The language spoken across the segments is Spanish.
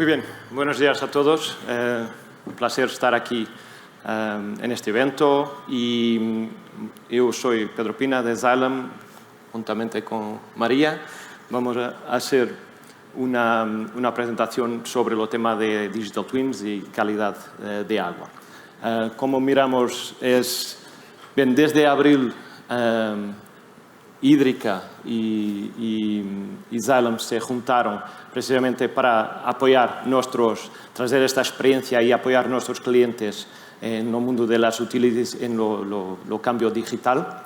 Muy bien, buenos días a todos. Un placer estar aquí en este evento. Y yo soy Pedro Pina de Xylem, juntamente con María. Vamos a hacer una presentación sobre el tema de Digital Twins y calidad de agua. Como miramos, bien, desde abril, Hídrica y Xylem se juntaron precisamente para traer esta experiencia y apoyar a nuestros clientes en el mundo de las utilities, en lo cambio digital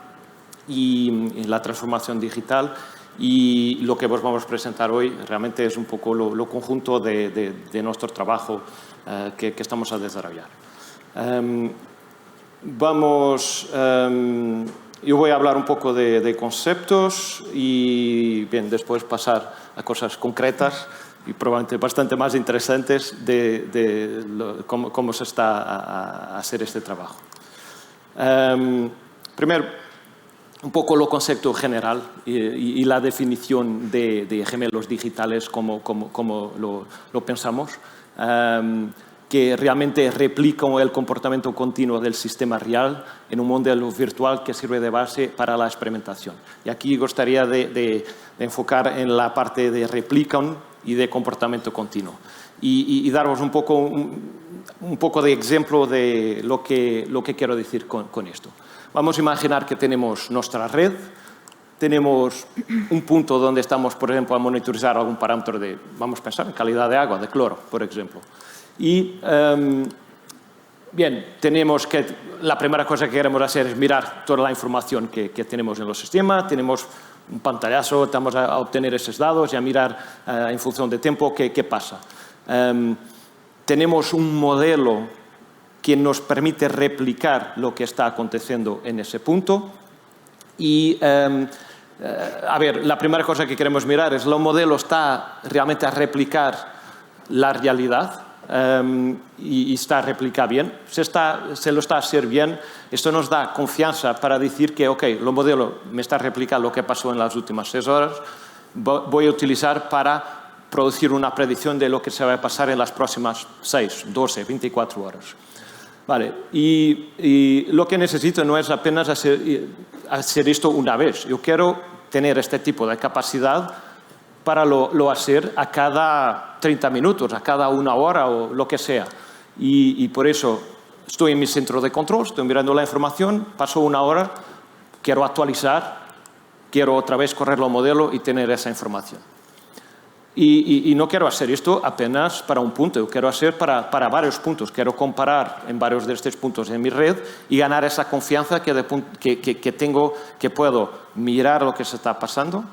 y en la transformación digital. Y lo que os vamos a presentar hoy realmente es un poco lo conjunto de nuestro trabajo que estamos a desarrollar. Yo voy a hablar un poco de conceptos y bien, después pasar a cosas concretas y probablemente bastante más interesantes de cómo se está a hacer este trabajo. Primero, un poco lo concepto general y la definición de gemelos digitales, como lo pensamos. Que realmente replican el comportamiento continuo del sistema real en un modelo virtual que sirve de base para la experimentación. Y aquí gustaría de enfocar en la parte de replican y de comportamiento continuo. Y daros un poco de ejemplo de lo que quiero decir con esto. Vamos a imaginar que tenemos nuestra red, tenemos un punto donde estamos, por ejemplo, a monitorizar algún parámetro de, vamos a pensar en calidad de agua, de cloro, por ejemplo. Y, bien, la primera cosa que queremos hacer es mirar toda la información que tenemos en el sistema. Tenemos un pantallazo, estamos a obtener esos datos y a mirar en función de tiempo qué pasa. Tenemos un modelo que nos permite replicar lo que está aconteciendo en ese punto. Y, a ver, la primera cosa que queremos mirar es, ¿el modelo está realmente a replicar la realidad? Y está a replicar bien. Se lo está a hacer bien, esto nos da confianza para decir que, ok, el modelo me está a replicar lo que pasó en las últimas 6 horas, voy a utilizar para producir una predicción de lo que se va a pasar en las próximas 6, 12, 24 horas. Vale, y lo que necesito no es apenas hacer esto una vez. Yo quiero tener este tipo de capacidad para lo hacer a cada 30 minutos, a cada 1 hora o lo que sea. Y por eso estoy en mi centro de control, estoy mirando la información, paso 1 hora, quiero actualizar, quiero otra vez correr el modelo y tener esa información. Y no quiero hacer esto apenas para un punto, yo quiero hacer para varios puntos. Quiero comparar en varios de estos puntos en mi red y ganar esa confianza que tengo, que puedo mirar lo que se está pasando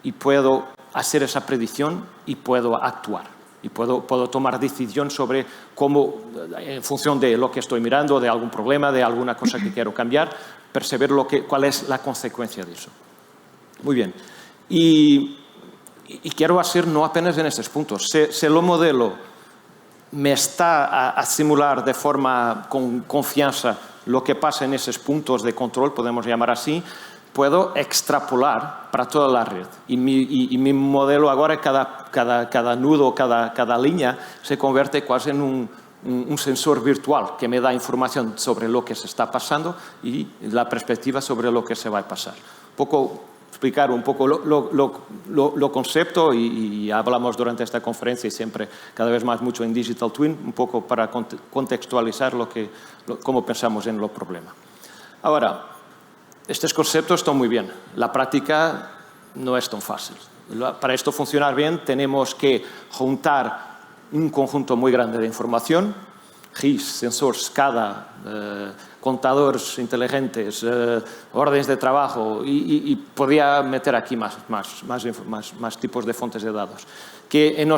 y puedo hacer esa predicción y puedo actuar. Y puedo tomar decisión sobre cómo, en función de lo que estoy mirando, de algún problema, de alguna cosa que quiero cambiar, percibir cuál es la consecuencia de eso. Muy bien. Y quiero hacer no apenas en estos puntos. Si el modelo me está a simular de forma con confianza lo que pasa en esos puntos de control, podemos llamar así, puedo extrapolar para toda la red. Y mi modelo ahora, cada nudo, cada línea, se convierte casi en un sensor virtual que me da información sobre lo que se está pasando y la perspectiva sobre lo que se va a pasar. Explicar un poco lo concepto y hablamos durante esta conferencia y siempre cada vez más mucho en Digital Twin, un poco para contextualizar cómo pensamos en el problema. Ahora, estos conceptos están muy bien. La práctica no es tan fácil. Para esto funcionar bien tenemos que juntar un conjunto muy grande de información, GIS, sensores, SCADA, contadores inteligentes, órdenes de trabajo y podría meter aquí más tipos de fuentes de datos. Que en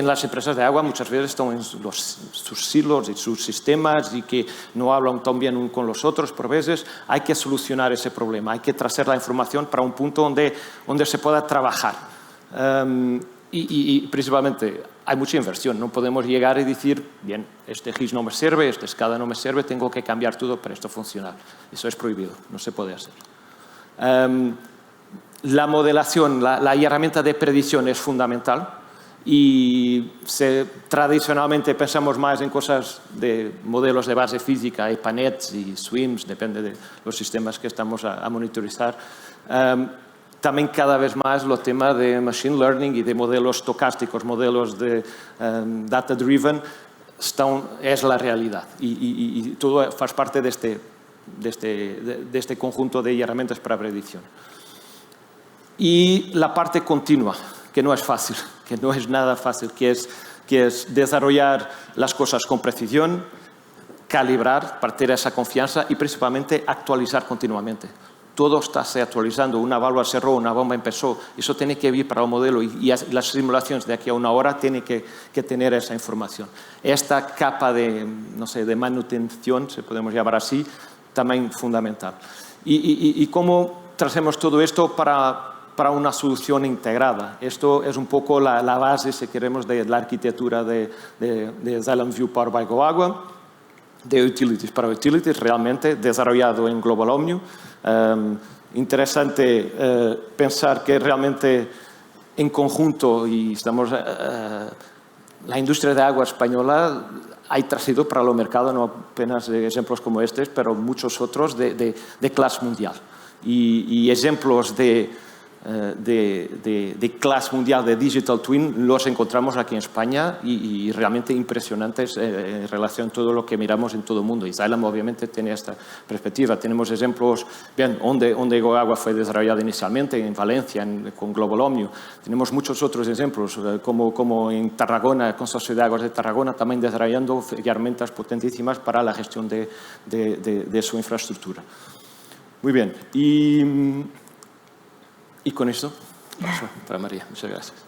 las empresas de agua muchas veces están en sus silos y sus sistemas y que no hablan tan bien unos con los otros. Por veces hay que solucionar ese problema, hay que traer la información para un punto donde se pueda trabajar. Y principalmente hay mucha inversión, no podemos llegar y decir, bien, este GIS no me sirve, este SCADA no me sirve, tengo que cambiar todo para esto funcionar. Eso es prohibido, no se puede hacer. La modelación, la herramienta de predicción es fundamental Y tradicionalmente pensamos más en cosas de modelos de base física, EPANETs y SWIMs, depende de los sistemas que estamos a monitorizar. También cada vez más los temas de Machine Learning y de modelos estocásticos, modelos de data-driven, es la realidad. Y todo hace parte de este conjunto de herramientas para predicción. Y la parte continua, que no es fácil, que no es nada fácil, que es desarrollar las cosas con precisión, calibrar, partir de esa confianza y principalmente actualizar continuamente. Todo está se actualizando, una válvula cerró, una bomba empezó, eso tiene que ir para el modelo y las simulaciones de aquí a una hora tienen que tener esa información. Esta capa de, no sé, de manutención, si podemos llamar así, también fundamental. Y cómo tracemos todo esto para una solución integrada. Esto es un poco la base, si queremos, de la arquitectura de Xylem View Powered by GoAgua, de Utilities para Utilities, realmente desarrollado en Global Omnium. Interesante pensar que realmente en conjunto, y estamos, la industria de agua española ha traído para el mercado no apenas ejemplos como estos, pero muchos otros de clase mundial. Y ejemplos de clase mundial de Digital Twin los encontramos aquí en España y realmente impresionantes en relación a todo lo que miramos en todo el mundo. Y Xylem obviamente tiene esta perspectiva. Tenemos ejemplos, bien, donde GoAgua fue desarrollada inicialmente, en Valencia, con Global Omnium. Tenemos muchos otros ejemplos, como en Tarragona, el Consorcio de Aguas de Tarragona, también desarrollando herramientas potentísimas para la gestión de su infraestructura. Muy bien. Y con esto paso para María. Muchas gracias.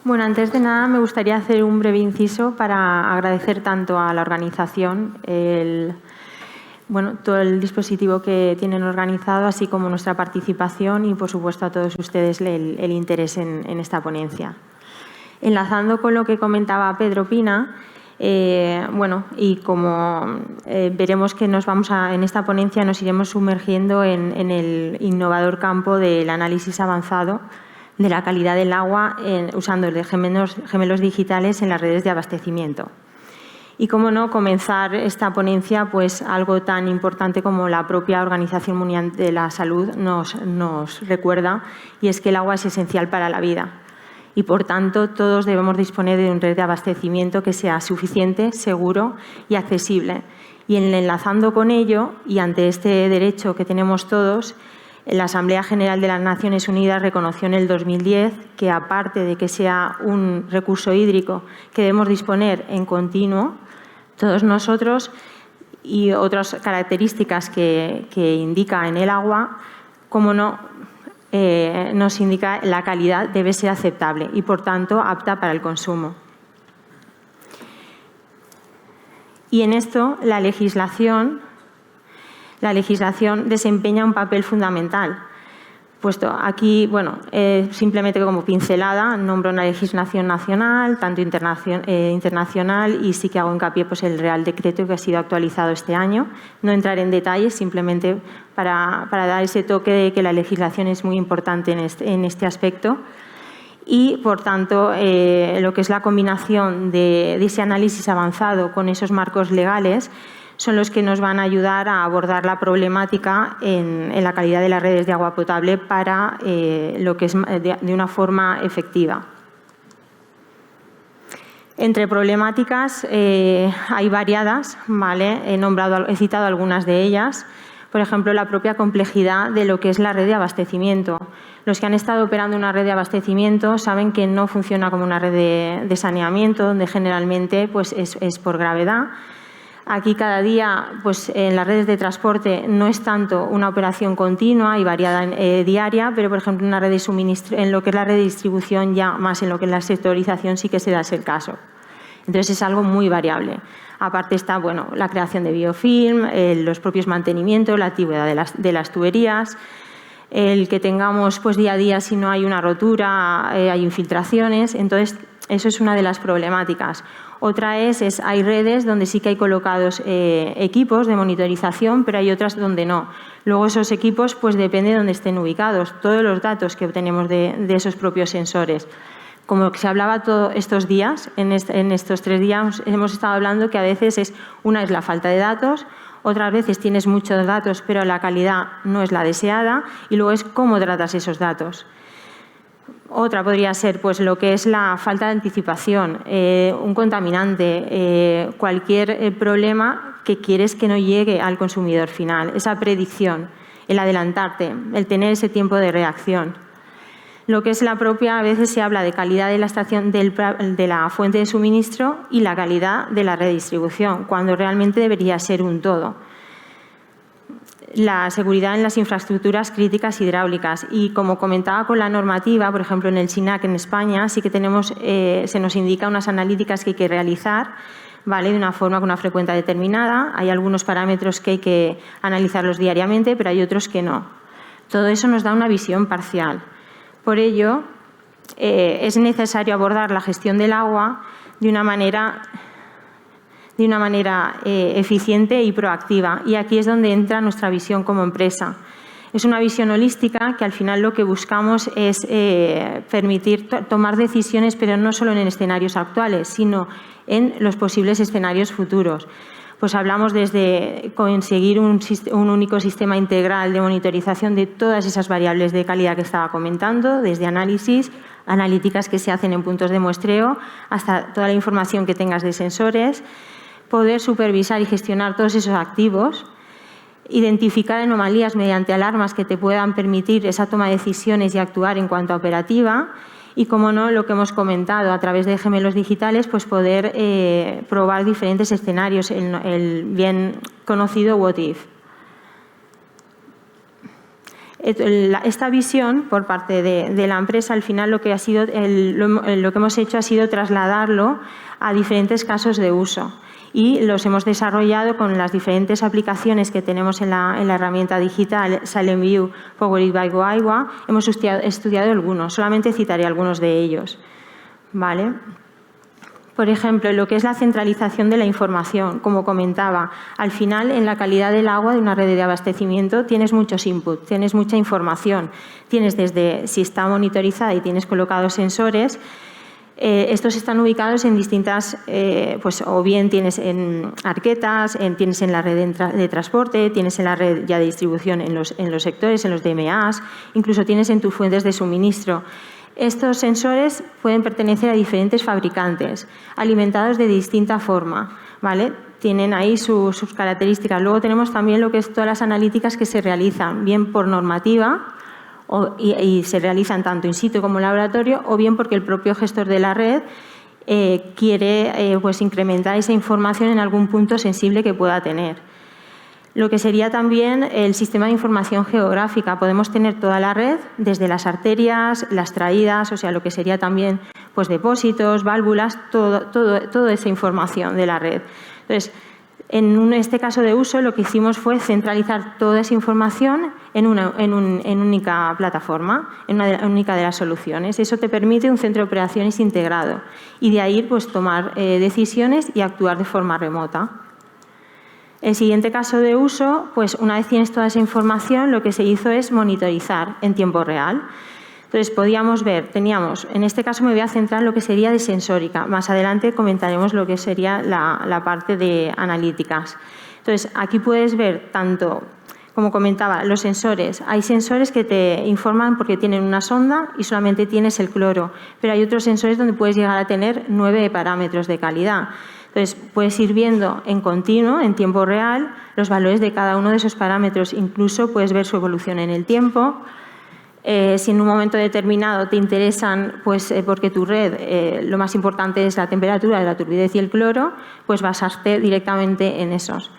Bueno, antes de nada me gustaría hacer un breve inciso para agradecer tanto a la organización todo el dispositivo que tienen organizado, así como nuestra participación y, por supuesto, a todos ustedes el interés en esta ponencia. Enlazando con lo que comentaba Pedro Pina, y como veremos que en esta ponencia nos iremos sumergiendo en el innovador campo del análisis avanzado de la calidad del agua usando el de gemelos digitales en las redes de abastecimiento. Y cómo no, comenzar esta ponencia, pues algo tan importante como la propia Organización Mundial de la Salud nos recuerda, y es que el agua es esencial para la vida. Y, por tanto, todos debemos disponer de una red de abastecimiento que sea suficiente, seguro y accesible. Y enlazando con ello, y ante este derecho que tenemos todos, la Asamblea General de las Naciones Unidas reconoció en el 2010 que, aparte de que sea un recurso hídrico que debemos disponer en continuo, todos nosotros, y otras características que indica en el agua, como no, nos indica la calidad debe ser aceptable y, por tanto, apta para el consumo. Y en esto la legislación desempeña un papel fundamental. Puesto aquí, simplemente como pincelada, nombro una legislación nacional, tanto internacional, y sí que hago hincapié el Real Decreto que ha sido actualizado este año. No entraré en detalles, simplemente para dar ese toque de que la legislación es muy importante en este aspecto. Y, por tanto, lo que es la combinación de ese análisis avanzado con esos marcos legales son los que nos van a ayudar a abordar la problemática en la calidad de las redes de agua potable para lo que es de una forma efectiva. Entre problemáticas hay variadas, ¿vale? He citado algunas de ellas. Por ejemplo, la propia complejidad de lo que es la red de abastecimiento. Los que han estado operando una red de abastecimiento saben que no funciona como una red de saneamiento, donde generalmente es por gravedad. Aquí cada día, en las redes de transporte no es tanto una operación continua y variada diaria, pero, por ejemplo, una red de suministro, en lo que es la red de distribución, ya más en lo que es la sectorización, sí que se da ese caso. Entonces, es algo muy variable. Aparte está, la creación de biofilm, los propios mantenimientos, la antigüedad de las tuberías, el que tengamos día a día, si no hay una rotura, hay infiltraciones. Entonces, eso es una de las problemáticas. Otra hay redes donde sí que hay colocados equipos de monitorización, pero hay otras donde no. Luego esos equipos depende de dónde estén ubicados, todos los datos que obtenemos de esos propios sensores. Como se hablaba todos estos días, en estos 3 días hemos estado hablando que a veces una es la falta de datos, otras veces tienes muchos datos pero la calidad no es la deseada y luego es cómo tratas esos datos. Otra podría ser pues, lo que es la falta de anticipación, un contaminante, cualquier problema que quieres que no llegue al consumidor final, esa predicción, el adelantarte, el tener ese tiempo de reacción. Lo que es la propia, a veces se habla de calidad de la estación de la fuente de suministro y la calidad de la redistribución, cuando realmente debería ser un todo. La seguridad en las infraestructuras críticas hidráulicas y, como comentaba con la normativa, por ejemplo, en el SINAC en España sí que tenemos, se nos indica unas analíticas que hay que realizar, ¿vale? De una forma con una frecuencia determinada. Hay algunos parámetros que hay que analizarlos diariamente, pero hay otros que no. Todo eso nos da una visión parcial. Por ello, es necesario abordar la gestión del agua de una manera eficiente y proactiva. Y aquí es donde entra nuestra visión como empresa. Es una visión holística que al final lo que buscamos es permitir tomar decisiones, pero no solo en escenarios actuales, sino en los posibles escenarios futuros. Pues hablamos desde conseguir un único sistema integral de monitorización de todas esas variables de calidad que estaba comentando, desde análisis, analíticas que se hacen en puntos de muestreo, hasta toda la información que tengas de sensores, poder supervisar y gestionar todos esos activos, identificar anomalías mediante alarmas que te puedan permitir esa toma de decisiones y actuar en cuanto a operativa y, como no, lo que hemos comentado, a través de gemelos digitales, pues poder probar diferentes escenarios, el bien conocido what if. Esta visión por parte de la empresa, al final lo que hemos hecho ha sido trasladarlo a diferentes casos de uso y los hemos desarrollado con las diferentes aplicaciones que tenemos en la herramienta digital SilentView Powered by Goaiwa. Hemos estudiado algunos, solamente citaré algunos de ellos, ¿vale? Por ejemplo, lo que es la centralización de la información, como comentaba, al final en la calidad del agua de una red de abastecimiento tienes muchos inputs, tienes mucha información, tienes desde si está monitorizada y tienes colocados sensores. Estos están ubicados en distintas, pues o bien tienes en arquetas, tienes en la red de transporte, tienes en la red ya de distribución en los sectores, en los DMAs, incluso tienes en tus fuentes de suministro. Estos sensores pueden pertenecer a diferentes fabricantes, alimentados de distinta forma, ¿vale? Tienen ahí sus características. Luego tenemos también lo que es todas las analíticas que se realizan, bien por normativa, y se realizan tanto in situ como en laboratorio, o bien porque el propio gestor de la red quiere pues incrementar esa información en algún punto sensible que pueda tener. Lo que sería también el sistema de información geográfica. Podemos tener toda la red, desde las arterias, las traídas, o sea, lo que sería también pues depósitos, válvulas, toda esa información de la red. Entonces, en este caso de uso, lo que hicimos fue centralizar toda esa información en única plataforma, en una única de las soluciones. Eso te permite un centro de operaciones integrado y de ahí pues, tomar decisiones y actuar de forma remota. El siguiente caso de uso, pues una vez tienes toda esa información, lo que se hizo es monitorizar en tiempo real. Entonces, podíamos ver, teníamos, en este caso me voy a centrar en lo que sería de sensórica. Más adelante comentaremos lo que sería la parte de analíticas. Entonces, aquí puedes ver tanto, como comentaba, los sensores. Hay sensores que te informan porque tienen una sonda y solamente tienes el cloro, pero hay otros sensores donde puedes llegar a tener 9 parámetros de calidad. Entonces, puedes ir viendo en continuo, en tiempo real, los valores de cada uno de esos parámetros. Incluso puedes ver su evolución en el tiempo. Si en un momento determinado te interesan, pues porque tu red, lo más importante es la temperatura de la turbidez y el cloro, pues basarte directamente en esos.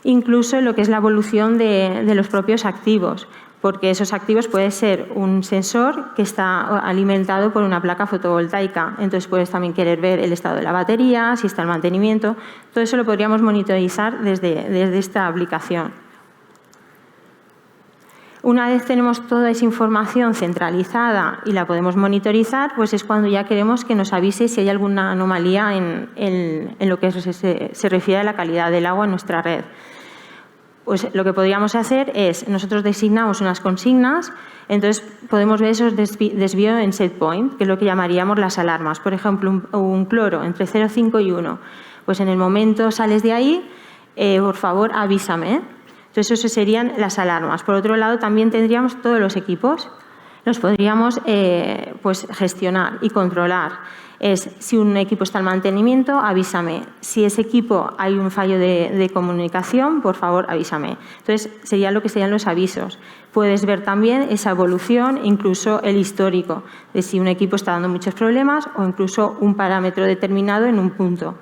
Incluso lo que es la evolución de los propios activos, porque esos activos puede ser un sensor que está alimentado por una placa fotovoltaica. Entonces puedes también querer ver el estado de la batería, si está el mantenimiento. Todo eso lo podríamos monitorizar desde esta aplicación. Una vez tenemos toda esa información centralizada y la podemos monitorizar, pues es cuando ya queremos que nos avise si hay alguna anomalía en lo que se refiere a la calidad del agua en nuestra red. Pues lo que podríamos hacer es, nosotros designamos unas consignas, entonces podemos ver esos desvíos en set point, que es lo que llamaríamos las alarmas. Por ejemplo, un cloro entre 0,5 y 1. Pues en el momento sales de ahí, por favor avísame. Entonces eso serían las alarmas. Por otro lado, también tendríamos todos los equipos. Los podríamos pues gestionar y controlar. Es, si un equipo está en mantenimiento, avísame. Si ese equipo hay un fallo de comunicación, por favor, avísame. Entonces, sería lo que serían los avisos. Puedes ver también esa evolución, incluso el histórico, de si un equipo está dando muchos problemas o incluso un parámetro determinado en un punto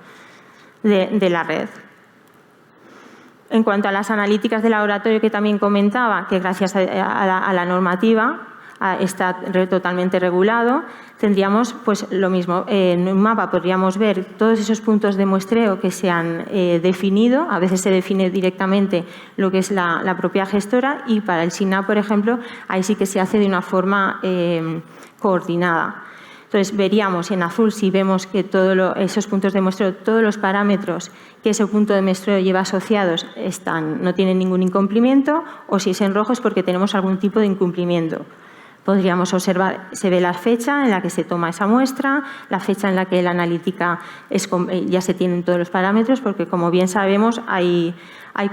de la red. En cuanto a las analíticas de laboratorio que también comentaba, que gracias a la normativa está totalmente regulado, tendríamos pues lo mismo. En un mapa podríamos ver todos esos puntos de muestreo que se han definido. A veces se define directamente lo que es la propia gestora y para el SINAP, por ejemplo, ahí sí que se hace de una forma coordinada. Entonces, veríamos en azul, si vemos que todos esos puntos de muestreo, todos los parámetros que ese punto de muestreo lleva asociados no tienen ningún incumplimiento, o si es en rojo es porque tenemos algún tipo de incumplimiento. Podríamos observar, se ve la fecha en la que se toma esa muestra, la fecha en la que la analítica ya se tienen todos los parámetros, porque como bien sabemos hay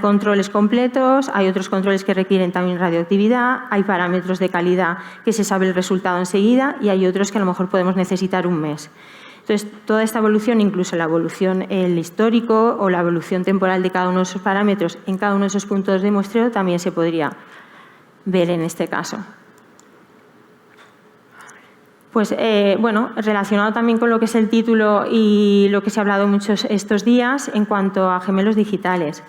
controles completos, hay otros controles que requieren también radioactividad, hay parámetros de calidad que se sabe el resultado enseguida y hay otros que a lo mejor podemos necesitar un mes. Entonces, toda esta evolución, incluso la evolución el histórico o la evolución temporal de cada uno de esos parámetros en cada uno de esos puntos de muestreo también se podría ver en este caso. Pues bueno, relacionado también con lo que es el título y lo que se ha hablado muchos estos días en cuanto a gemelos digitales.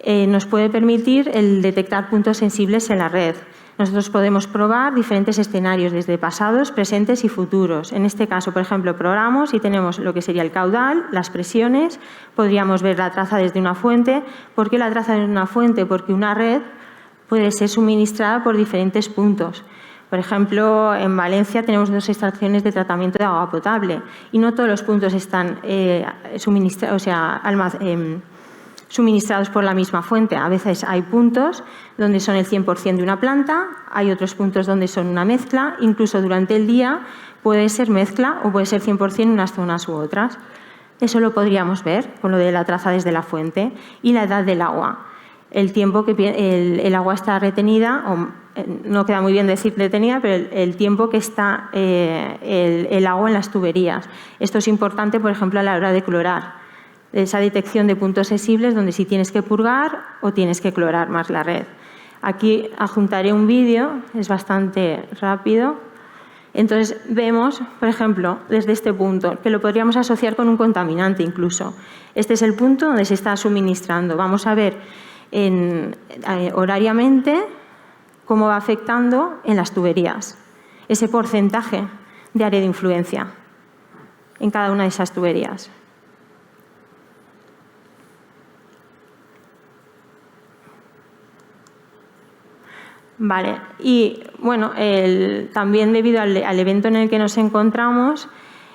Nos puede permitir el detectar puntos sensibles en la red. Nosotros podemos probar diferentes escenarios, desde pasados, presentes y futuros. En este caso, por ejemplo, probamos y tenemos lo que sería el caudal, las presiones, podríamos ver la traza desde una fuente. ¿Por qué la traza desde una fuente? Porque una red puede ser suministrada por diferentes puntos. Por ejemplo, en Valencia tenemos 2 estaciones de tratamiento de agua potable y no todos los puntos están suministrados por la misma fuente. A veces hay puntos donde son el 100% de una planta, hay otros puntos donde son una mezcla, incluso durante el día puede ser mezcla o puede ser 100% en unas zonas u otras. Eso lo podríamos ver con lo de la traza desde la fuente y la edad del agua. El tiempo que el agua está retenida, no queda muy bien decir detenida, pero el tiempo que está el agua en las tuberías. Esto es importante, por ejemplo, a la hora de clorar. Esa detección de puntos sensibles donde si tienes que purgar o tienes que clorar más la red. Aquí adjuntaré un vídeo, es bastante rápido. Entonces vemos, por ejemplo, desde este punto, que lo podríamos asociar con un contaminante incluso. Este es el punto donde se está suministrando. Vamos a ver horariamente cómo va afectando en las tuberías, ese porcentaje de área de influencia en cada una de esas tuberías. Vale, y bueno, también debido al evento en el que nos encontramos,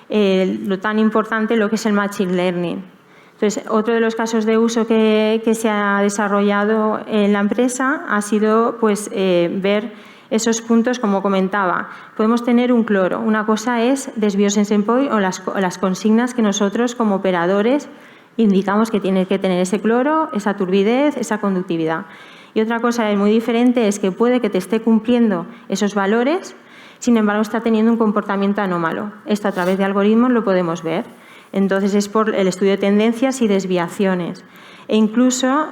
lo tan importante lo que es el Machine Learning. Entonces, otro de los casos de uso que se ha desarrollado en la empresa ha sido pues, ver esos puntos, como comentaba. Podemos tener un cloro. Una cosa es desvíos en set point o las consignas que nosotros como operadores indicamos que tiene que tener ese cloro, esa turbidez, esa conductividad. Y otra cosa muy diferente es que puede que te esté cumpliendo esos valores, sin embargo está teniendo un comportamiento anómalo. Esto a través de algoritmos lo podemos ver. Entonces es por el estudio de tendencias y desviaciones. E incluso,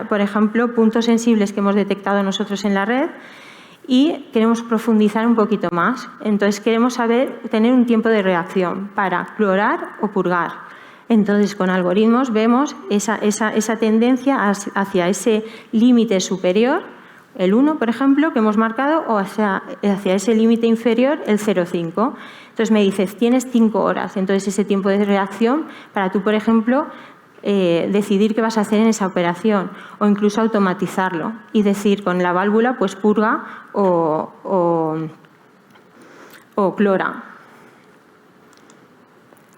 por ejemplo, puntos sensibles que hemos detectado nosotros en la red y queremos profundizar un poquito más. Entonces queremos tener un tiempo de reacción para clorar o purgar. Entonces, con algoritmos vemos esa tendencia hacia ese límite superior, el 1, por ejemplo, que hemos marcado, o hacia ese límite inferior, el 0,5. Entonces, me dices, tienes 5 horas. Entonces, ese tiempo de reacción para tú, por ejemplo, decidir qué vas a hacer en esa operación o incluso automatizarlo y decir con la válvula, pues purga o clora.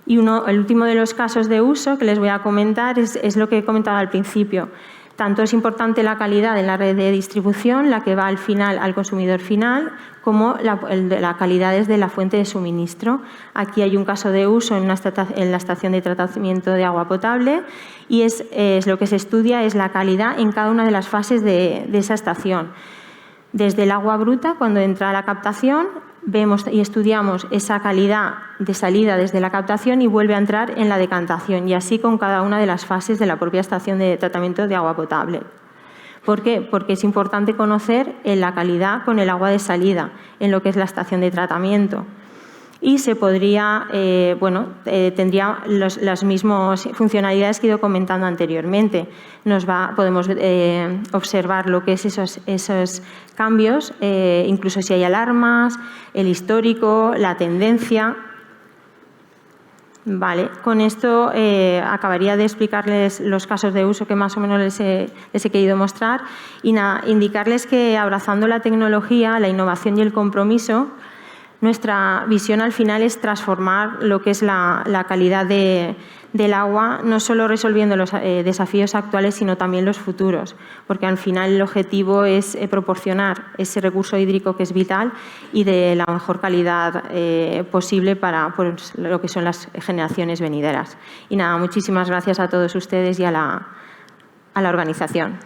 Y el último de los casos de uso que les voy a comentar es lo que he comentado al principio. Tanto es importante la calidad en la red de distribución, la que va al final al consumidor final, como la calidad desde la fuente de suministro. Aquí hay un caso de uso en la estación de tratamiento de agua potable y es lo que se estudia es la calidad en cada una de las fases de esa estación. Desde el agua bruta, cuando entra a la captación, vemos y estudiamos esa calidad de salida desde la captación y vuelve a entrar en la decantación, y así con cada una de las fases de la propia estación de tratamiento de agua potable. ¿Por qué? Porque es importante conocer la calidad con el agua de salida en lo que es la estación de tratamiento. Y se podría, tendría las mismas funcionalidades que he ido comentando anteriormente. Podemos observar lo que es esos cambios, incluso si hay alarmas, el histórico, la tendencia. Vale, con esto acabaría de explicarles los casos de uso que más o menos les he querido mostrar y indicarles que abrazando la tecnología, la innovación y el compromiso, nuestra visión al final es transformar lo que es la calidad del agua, no solo resolviendo los desafíos actuales, sino también los futuros, porque al final el objetivo es proporcionar ese recurso hídrico que es vital y de la mejor calidad posible para lo que son las generaciones venideras. Y nada, muchísimas gracias a todos ustedes y a la organización.